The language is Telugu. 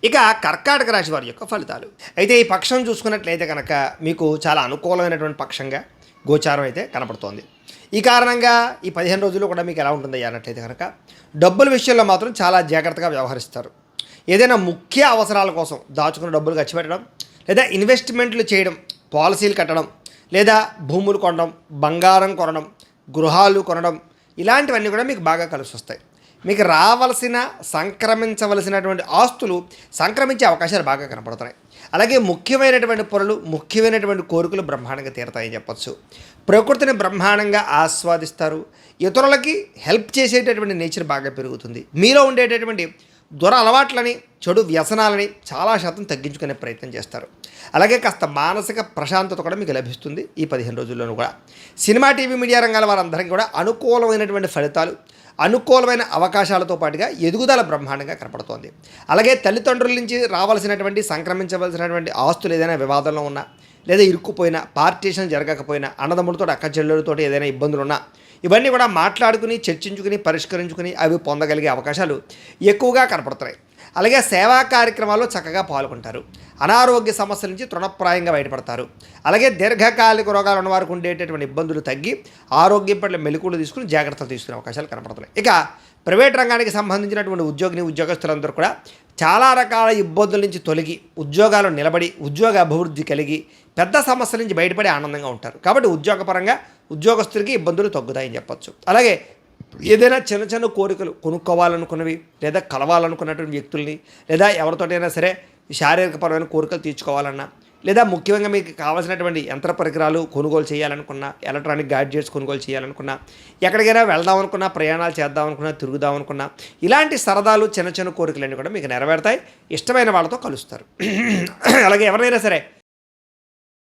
ఇక కర్కాటక రాశి వారి యొక్క ఫలితాలు అయితే ఈ పక్షం చూసుకున్నట్లయితే కనుక మీకు చాలా అనుకూలమైనటువంటి పక్షంగా గోచారం అయితే కనపడుతోంది. ఈ కారణంగా ఈ 15 రోజుల్లో కూడా మీకు ఎలా ఉంటుంది అన్నట్లయితే కనుక డబ్బుల విషయంలో మాత్రం చాలా జాగ్రత్తగా వ్యవహరిస్తారు. ఏదైనా ముఖ్య అవసరాల కోసం దాచుకున్న డబ్బులు ఖర్చు పెట్టడం, లేదా ఇన్వెస్ట్మెంట్లు చేయడం, పాలసీలు కట్టడం, లేదా భూములు కొనడం, బంగారం కొనడం, గృహాలు కొనడం, ఇలాంటివన్నీ కూడా మీకు బాగా కలిసి వస్తాయి. మీకు రావాల్సిన సంక్రమించవలసినటువంటి ఆస్తులు సంక్రమించే అవకాశాలు బాగా కనపడుతున్నాయి. అలాగే ముఖ్యమైనటువంటి పనులు, ముఖ్యమైనటువంటి కోరికలు బ్రహ్మాండంగా తీరతాయని చెప్పచ్చు. ప్రకృతిని బ్రహ్మాండంగా ఆస్వాదిస్తారు. ఇతరులకి హెల్ప్ చేసేటటువంటి నేచర్ బాగా పెరుగుతుంది. మీలో ఉండేటటువంటి దుర అలవాట్లని, చెడు వ్యసనాలని చాలా శాతం తగ్గించుకునే ప్రయత్నం చేస్తారు. అలాగే కాస్త మానసిక ప్రశాంతత కూడా మీకు లభిస్తుంది ఈ 15 రోజుల్లోనూ కూడా. సినిమా, టీవీ, మీడియా రంగాల వారందరికీ కూడా అనుకూలమైనటువంటి ఫలితాలు, అనుకూలమైన అవకాశాలతో పాటుగా ఎదుగుదల బ్రహ్మాండంగా కనపడుతోంది. అలాగే తల్లిదండ్రుల నుంచి రావాల్సినటువంటి సంక్రమించవలసినటువంటి ఆస్తులు ఏదైనా వివాదంలో ఉన్నా, లేదా ఇరుక్కుపోయినా, పార్టీషన్ జరగకపోయినా, అన్నదమ్ములతో అక్క చెల్లెలతో ఏదైనా ఇబ్బందులు ఉన్నా, ఇవన్నీ కూడా మాట్లాడుకుని, చర్చించుకుని, పరిష్కరించుకుని అవి పొందగలిగే అవకాశాలు ఎక్కువగా కనపడుతున్నాయి. అలాగే సేవా కార్యక్రమాల్లో చక్కగా పాల్గొంటారు. అనారోగ్య సమస్యల నుంచి తృణప్రాయంగా బయటపడతారు. అలాగే దీర్ఘకాలిక రోగాలు ఉన్నవారికి ఉండేటటువంటి ఇబ్బందులు తగ్గి ఆరోగ్యం పట్ల మెలకువలు తీసుకుని జాగ్రత్తలు తీసుకునే అవకాశాలు కనపడుతున్నాయి. ఇక ప్రైవేట్ రంగానికి సంబంధించినటువంటి ఉద్యోగస్తులందరూ కూడా చాలా రకాల ఇబ్బందుల నుంచి తొలగి, ఉద్యోగాలు నిలబడి, ఉద్యోగ అభివృద్ధి కలిగి, పెద్ద సమస్యల నుంచి బయటపడి ఆనందంగా ఉంటారు. కాబట్టి ఉద్యోగపరంగా ఉద్యోగస్తులకి ఇబ్బందులు తగ్గుతాయని చెప్పచ్చు. అలాగే ఏదైనా చిన్న చిన్న కోరికలు కొనుక్కోవాలనుకున్నవి, లేదా కలవాలనుకున్నటువంటి వ్యక్తుల్ని, లేదా ఎవరితోటైనా సరే శారీరకపరమైన కోరికలు తీర్చుకోవాలన్నా, లేదా ముఖ్యంగా మీకు కావాల్సినటువంటి యంత్ర పరికరాలు కొనుగోలు చేయాలనుకున్నా, ఎలక్ట్రానిక్ గ్యాడ్జెట్స్ కొనుగోలు చేయాలనుకున్నా, ఎక్కడికైనా వెళ్దాం అనుకున్నా, ప్రయాణాలు చేద్దాం అనుకున్నా, తిరుగుదాం అనుకున్నా, ఇలాంటి సరదాలు, చిన్న చిన్న కోరికలన్నీ కూడా మీకు నెరవేరుతాయి. ఇష్టమైన వాళ్ళతో కలుస్తారు. అలాగే ఎవరైనా సరే